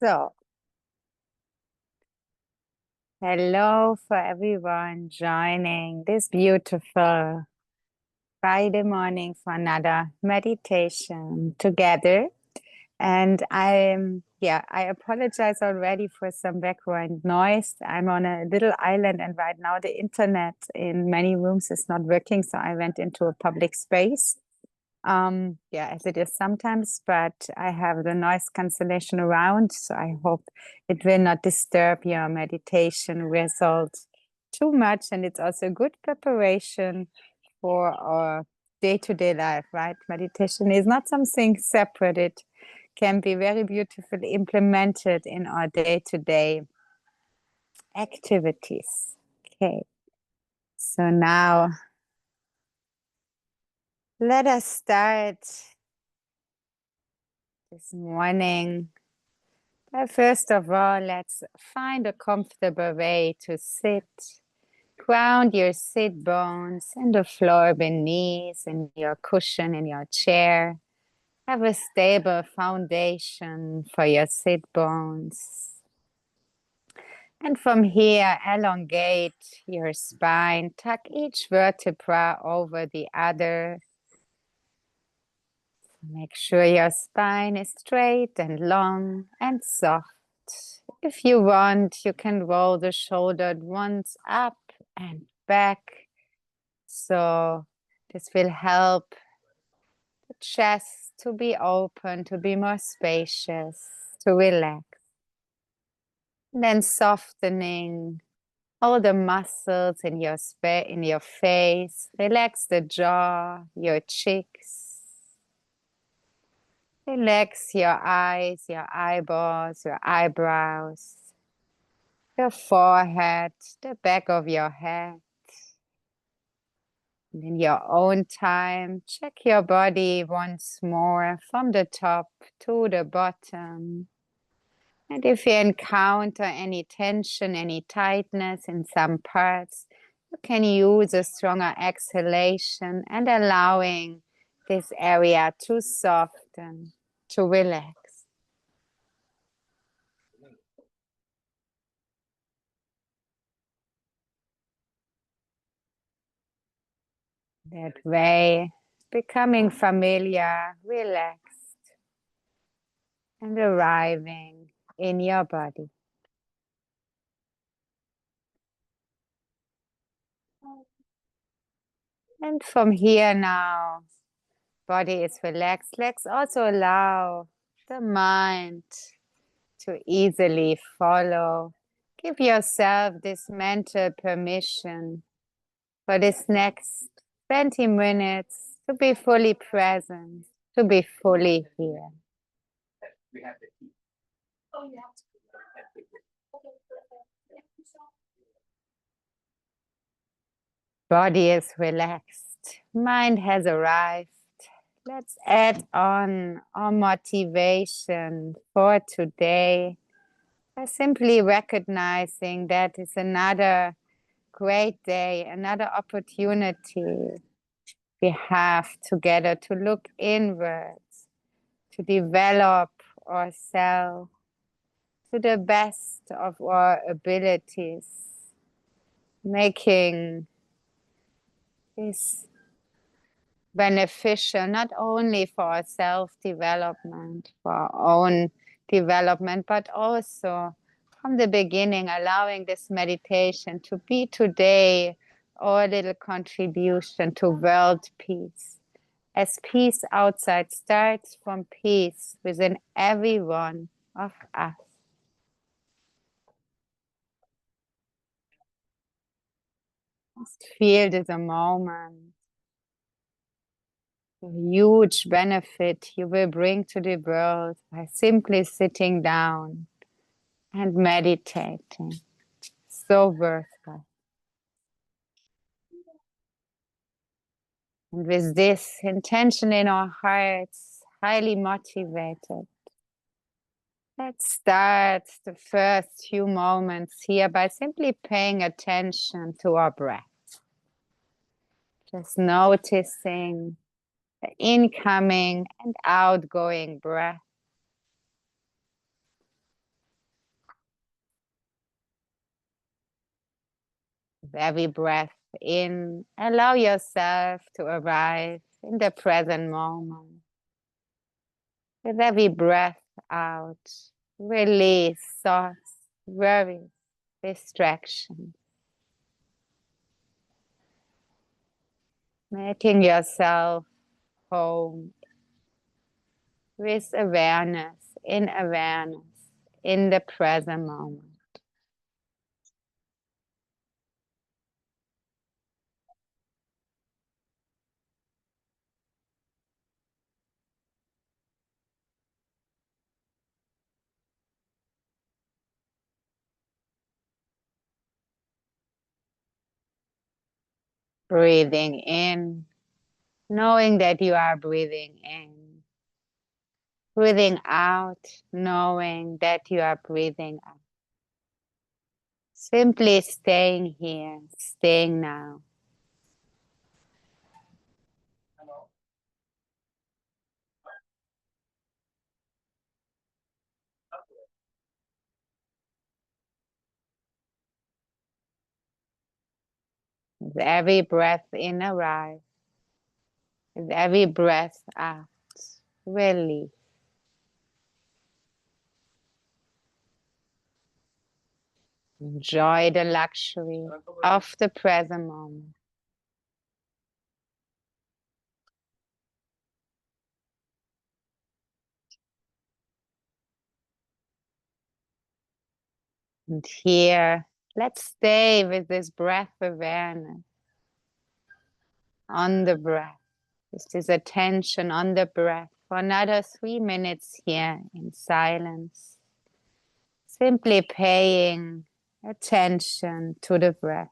So, hello for everyone joining this beautiful Friday morning for another meditation together. And I apologize already for some background noise. I'm on a little island, and right now the internet in many rooms is not working. So I went into a public space. As it is sometimes, but I have the noise cancellation around, so I hope it will not disturb your meditation results too much. And it's also a good preparation for our day-to-day life, right? Meditation is not something separate. It can be very beautifully implemented in our day-to-day activities. Okay, so now let us start this morning. First of all, let's find a comfortable way to sit. Ground your sit bones in the floor beneath, in your cushion, in your chair. Have a stable foundation for your sit bones. And from here, elongate your spine. Tuck each vertebra over the other. Make sure your spine is straight and long and soft. If you want, you can roll the shouldered ones up and back. So this will help the chest to be open, to be more spacious, to relax. And then softening all the muscles in your face. Relax the jaw, your cheeks. Relax your eyes, your eyeballs, your eyebrows, your forehead, the back of your head. And in your own time, check your body once more from the top to the bottom. And if you encounter any tension, any tightness in some parts, you can use a stronger exhalation and allowing this area to soften, to relax. That way, becoming familiar, relaxed, and arriving in your body. And from here now, body is relaxed. Let's also allow the mind to easily follow. Give yourself this mental permission for this next 20 minutes to be fully present, to be fully here. Body is relaxed, mind has arrived. Let's add on our motivation for today by simply recognizing that it's another great day, another opportunity we have together to look inwards, to develop ourselves to the best of our abilities, making this beneficial not only for our self-development, for our own development, but also from the beginning, allowing this meditation to be today our little contribution to world peace. As peace outside starts from peace within every one of us. Just feel this a moment. The huge benefit you will bring to the world by simply sitting down and meditating. So worthwhile. And with this intention in our hearts, highly motivated, let's start the first few moments here by simply paying attention to our breath. Just noticing the incoming and outgoing breath. With every breath in, allow yourself to arrive in the present moment. With every breath out, release thoughts, worries, distractions. Making yourself home with awareness, in the present moment. Breathing in, knowing that you are breathing in. Breathing out, knowing that you are breathing out. Simply staying here, staying now. With every breath in arrive, with every breath out, release. Enjoy the luxury of the present moment. And here, let's stay with this breath awareness on the breath. This is attention on the breath for another 3 minutes here in silence. Simply paying attention to the breath.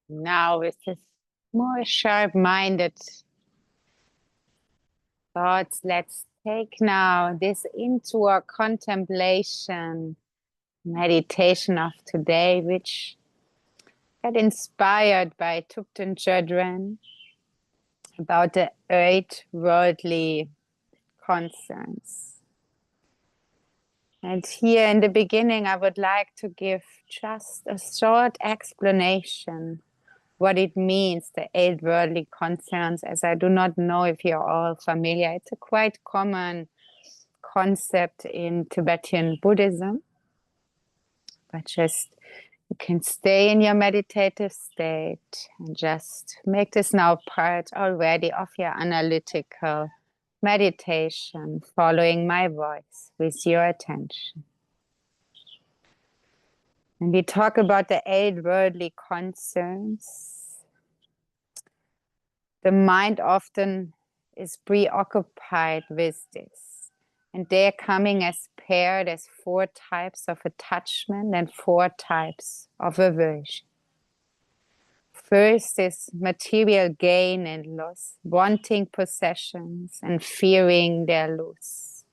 Now with this more sharp-minded thoughts, let's take now this into our contemplation meditation of today, which got inspired by Thubten Chodron about the 8 worldly concerns. And here in the beginning, I would like to give just a short explanation what it means, the eight worldly concerns, as I do not know if you're all familiar. It's a quite common concept in Tibetan Buddhism, but just you can stay in your meditative state and just make this now part already of your analytical meditation, following my voice with your attention. And we talk about the eight worldly concerns. The mind often is preoccupied with this. And they're coming as paired as four types of attachment and four types of aversion. First is material gain and loss, wanting possessions and fearing their loss.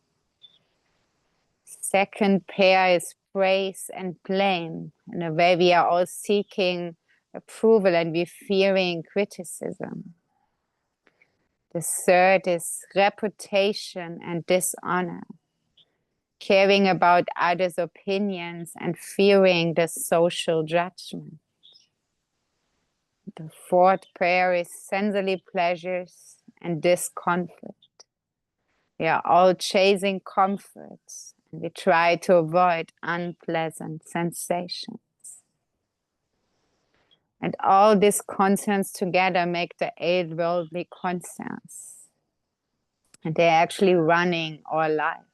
Second pair is praise and blame. In a way, we are all seeking approval and we're fearing criticism. The third is reputation and dishonor, caring about others' opinions and fearing the social judgment. The fourth pair is sensory pleasures and discomfort. We are all chasing comforts and we try to avoid unpleasant sensations. And all these concerns together make the eight worldly concerns. And they're actually running our life.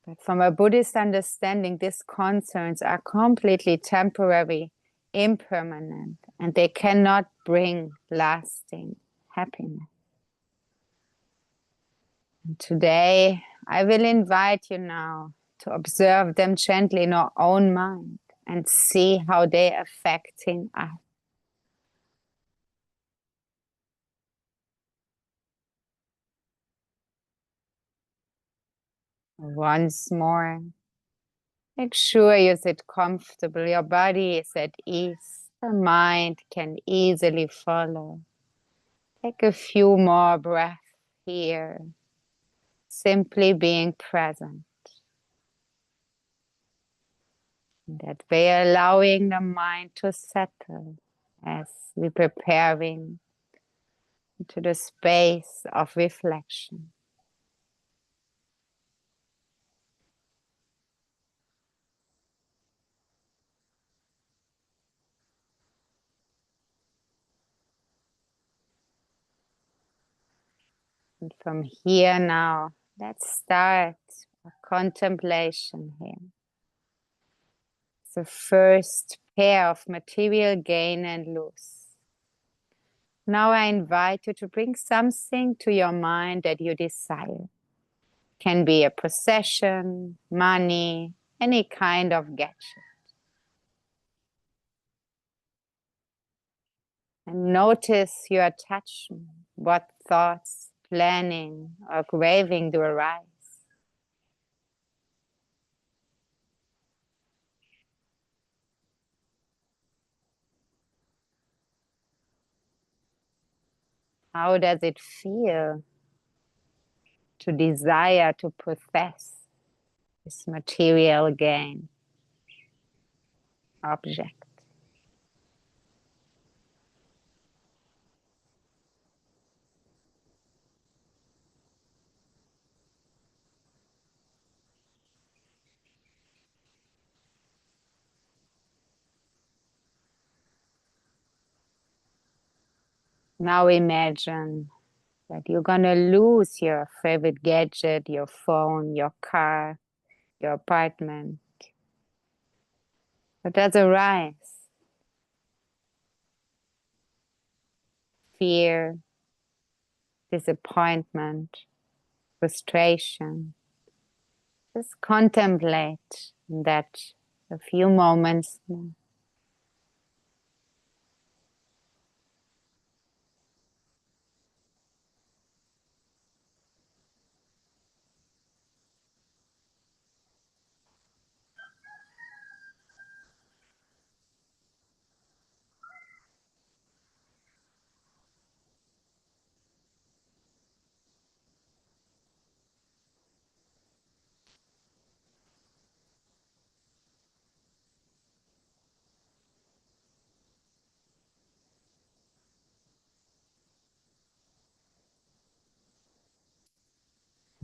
But from a Buddhist understanding, these concerns are completely temporary, impermanent, and they cannot bring lasting happiness. And today, I will invite you now to observe them gently in our own mind and see how they're affecting us. Once more, make sure you sit comfortable, your body is at ease, the mind can easily follow. Take a few more breaths here, simply being present. That way, allowing the mind to settle as we're preparing into the space of reflection. And from here now, let's start a contemplation here. The first pair of material gain and loss. Now I invite you to bring something to your mind that you desire. Can be a possession, money, any kind of gadget. And notice your attachment, what thoughts, planning, or craving do arise. How does it feel to desire to possess this material gain object? Now imagine that you're gonna lose your favorite gadget, your phone, your car, your apartment. What does arise? Fear, disappointment, frustration. Just contemplate that a few moments more.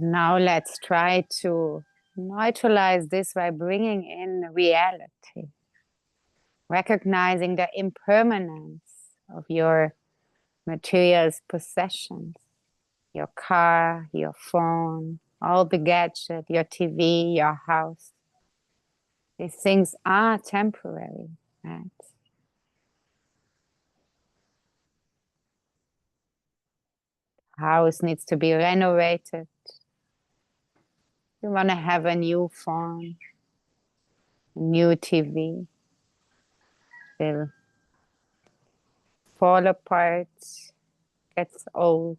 Now let's try to neutralize this by bringing in reality, recognizing the impermanence of your materials, possessions, your car, your phone, all the gadgets, your TV, your house. These things are temporary, right? House needs to be renovated. You want to have a new phone, a new TV. They'll fall apart, gets old.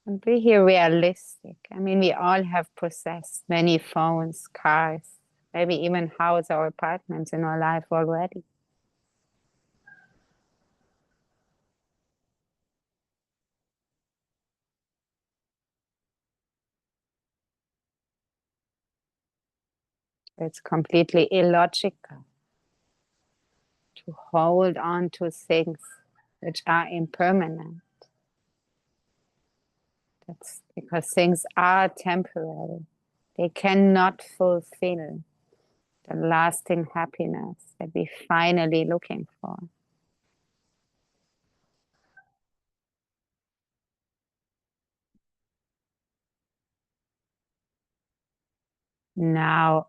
And be here realistic. I mean, we all have possessed many phones, cars, maybe even house or apartments in our life already. It's completely illogical to hold on to things which are impermanent. That's because things are temporary. They cannot fulfill the lasting happiness that we're finally looking for. Now,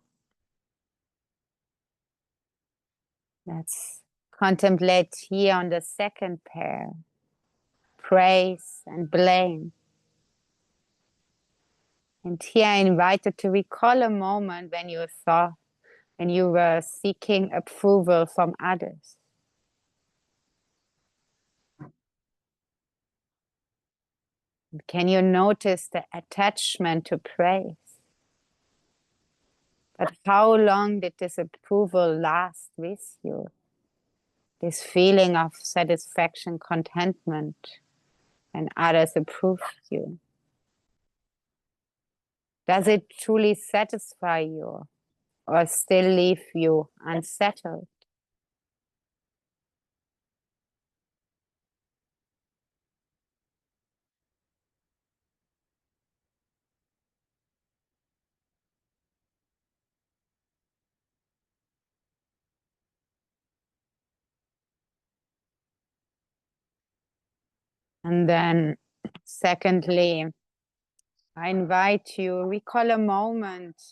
let's contemplate here on the second pair, praise and blame. And here I invite you to recall a moment when you thought, when you were seeking approval from others. Can you notice the attachment to praise? But how long did this approval last with you? This feeling of satisfaction, contentment, when others approve you. Does it truly satisfy you or still leave you unsettled? And then, secondly, I invite you, recall a moment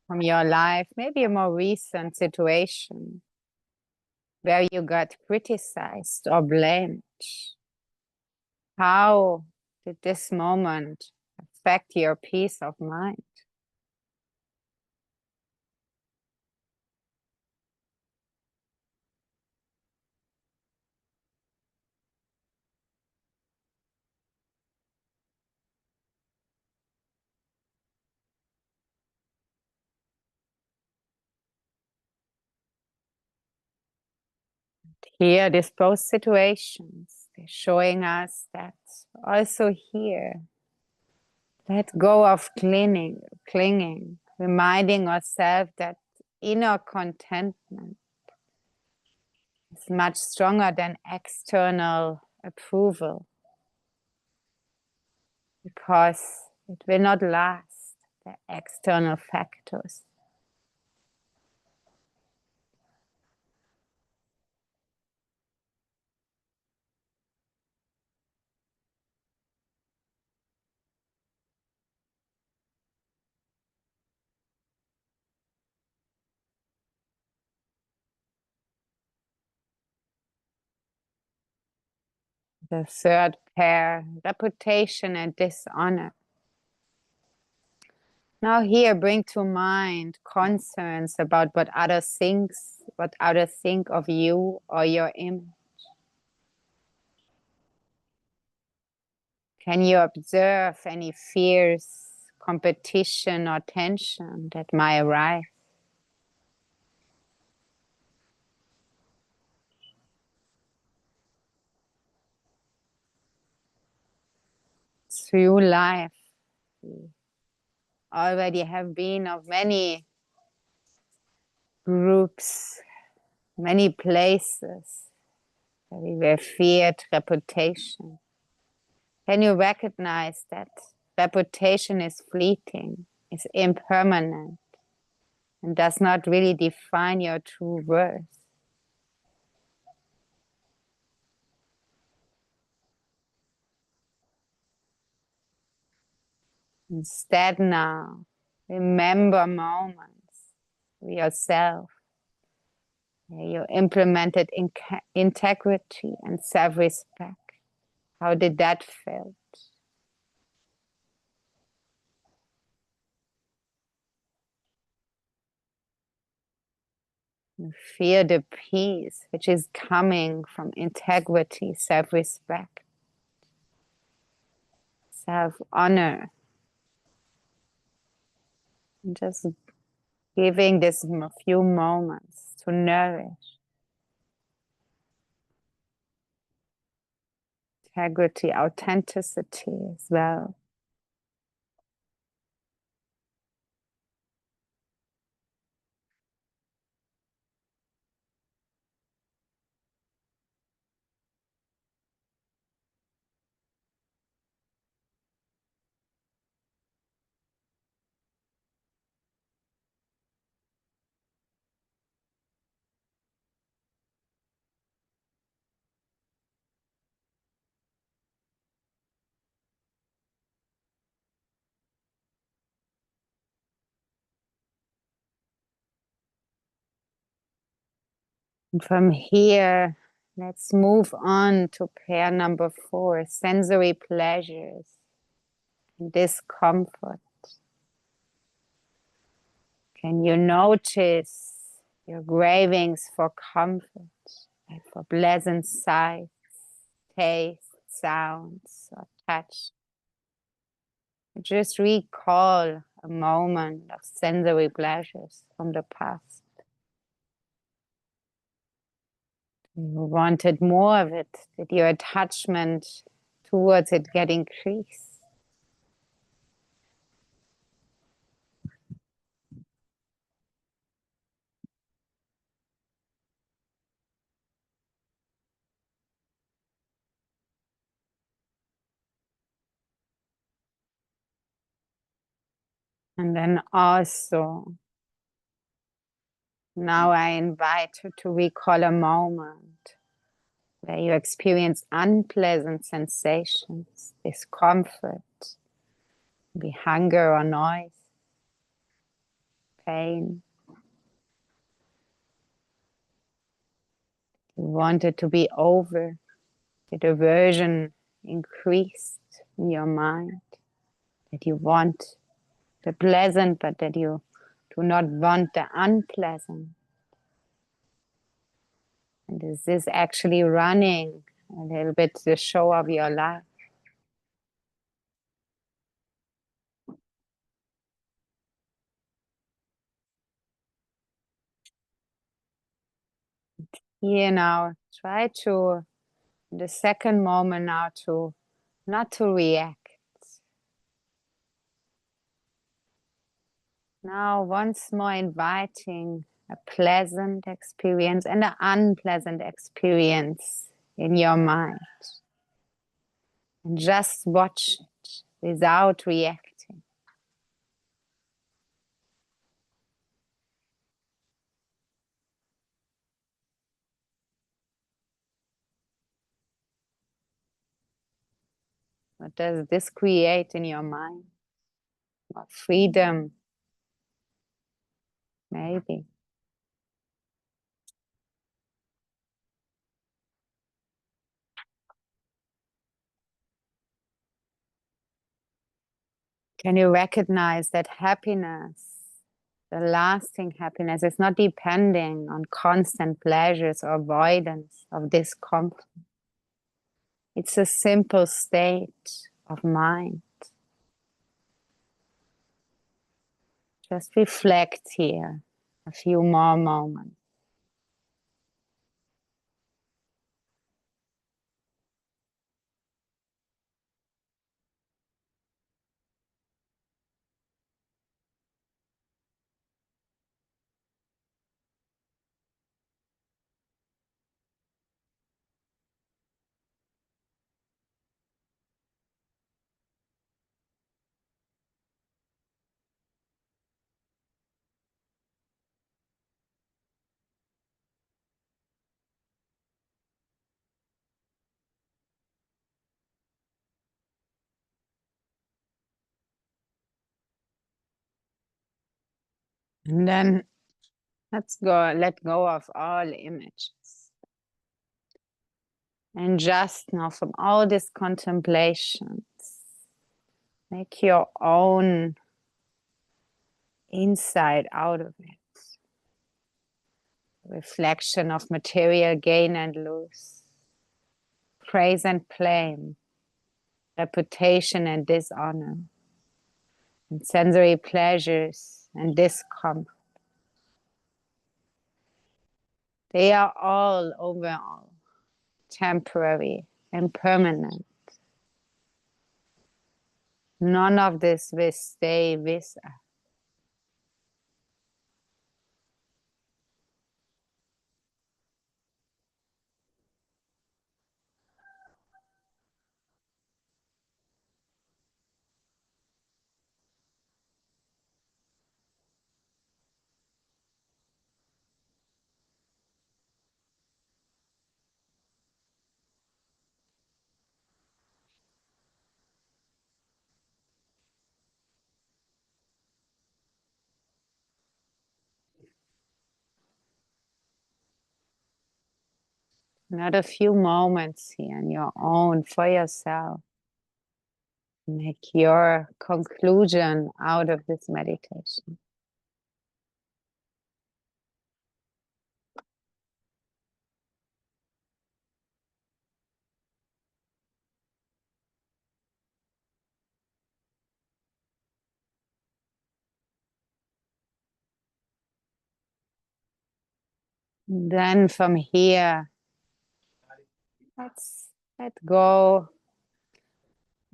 from your life, maybe a more recent situation where you got criticized or blamed. How did this moment affect your peace of mind? Here, these both situations, they're showing us that also here, let go of clinging, reminding ourselves that inner contentment is much stronger than external approval because it will not last, the external factors. The third pair, reputation and dishonor. Now here, bring to mind concerns about what others think of you or your image. Can you observe any fierce competition or tension that might arise? Through life, we already have been of many groups, many places where we were feared reputation. Can you recognize that reputation is fleeting, is impermanent, and does not really define your true worth? Instead, now, remember moments with yourself where you implemented integrity and self respect. How did that feel? You feel the peace which is coming from integrity, self respect, self honor, and just giving this a few moments to nourish integrity, authenticity as well. And from here, let's move on to pair number 4, sensory pleasures and discomfort. Can you notice your cravings for comfort, like for pleasant sights, taste, sounds, or touch? Just recall a moment of sensory pleasures from the past. You wanted more of it. Did your attachment towards it get increased? And then also, now I invite you to recall a moment where you experience unpleasant sensations, discomfort, maybe hunger or noise, pain. You want it to be over. Did aversion increased in your mind? That you want the pleasant, but that you do not want the unpleasant? And is this actually running a little bit the show of your life? Here now, try to, the second moment now, to not to react. Now, once more inviting a pleasant experience and an unpleasant experience in your mind. And just watch it without reacting. What does this create in your mind? Or freedom, maybe. Can you recognize that happiness, the lasting happiness, is not depending on constant pleasures or avoidance of discomfort? It's a simple state of mind. Just reflect here a few more moments. And then let go of all images. And just now from all these contemplations, make your own insight out of it. Reflection of material gain and lose, praise and blame, reputation and dishonor, and sensory pleasures and discomfort. They are all overall temporary and permanent. None of this will stay with us. Not a few moments here on your own for yourself. Make your conclusion out of this meditation. Then from here, let's let go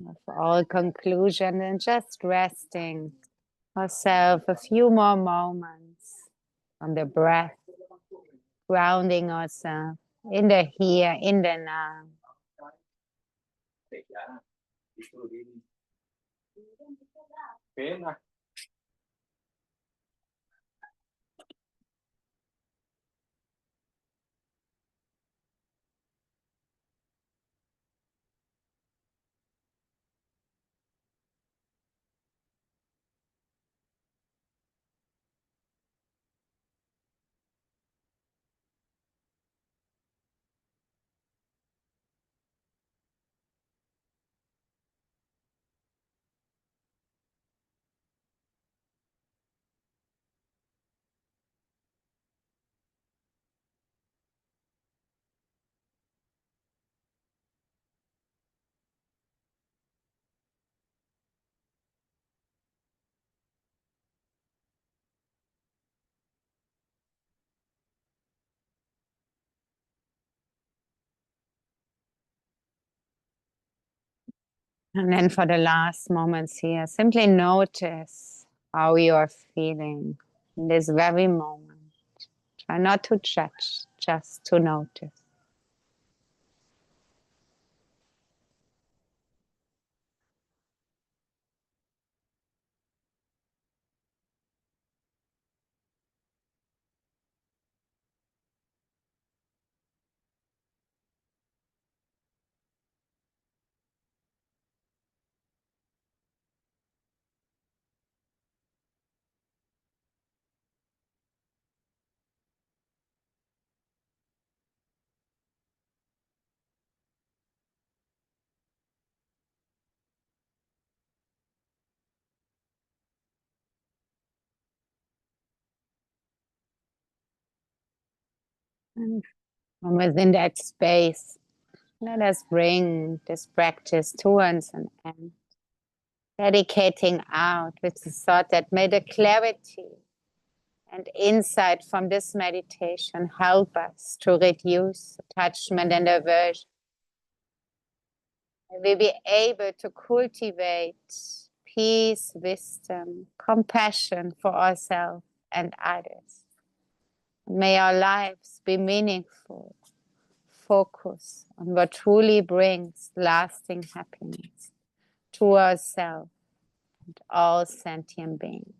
of all conclusion and just resting ourselves a few more moments on the breath, grounding ourselves in the here, in the now. And then for the last moments here, simply notice how you are feeling in this very moment. Try not to judge, just to notice. And from within that space, let us bring this practice towards an end. Dedicating out with the thought that may the clarity and insight from this meditation help us to reduce attachment and aversion. May we be able to cultivate peace, wisdom, compassion for ourselves and others. May our lives be meaningful, focus on what truly brings lasting happiness to ourselves and all sentient beings.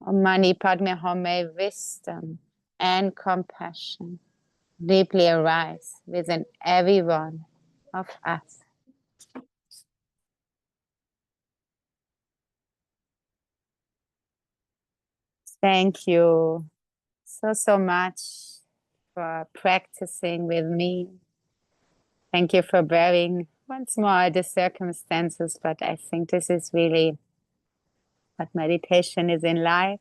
Om Mani Padme Hum, may wisdom and compassion deeply arise within every one of us. Thank you so much for practicing with me. Thank you for bearing once more the circumstances, but I think this is really what meditation is in life.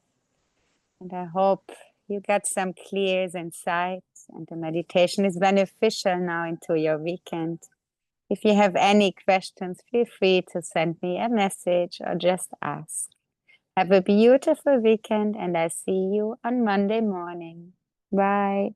And I hope you got some clear insights and the meditation is beneficial now into your weekend. If you have any questions, feel free to send me a message or just ask. Have a beautiful weekend and I'll see you on Monday morning. Bye.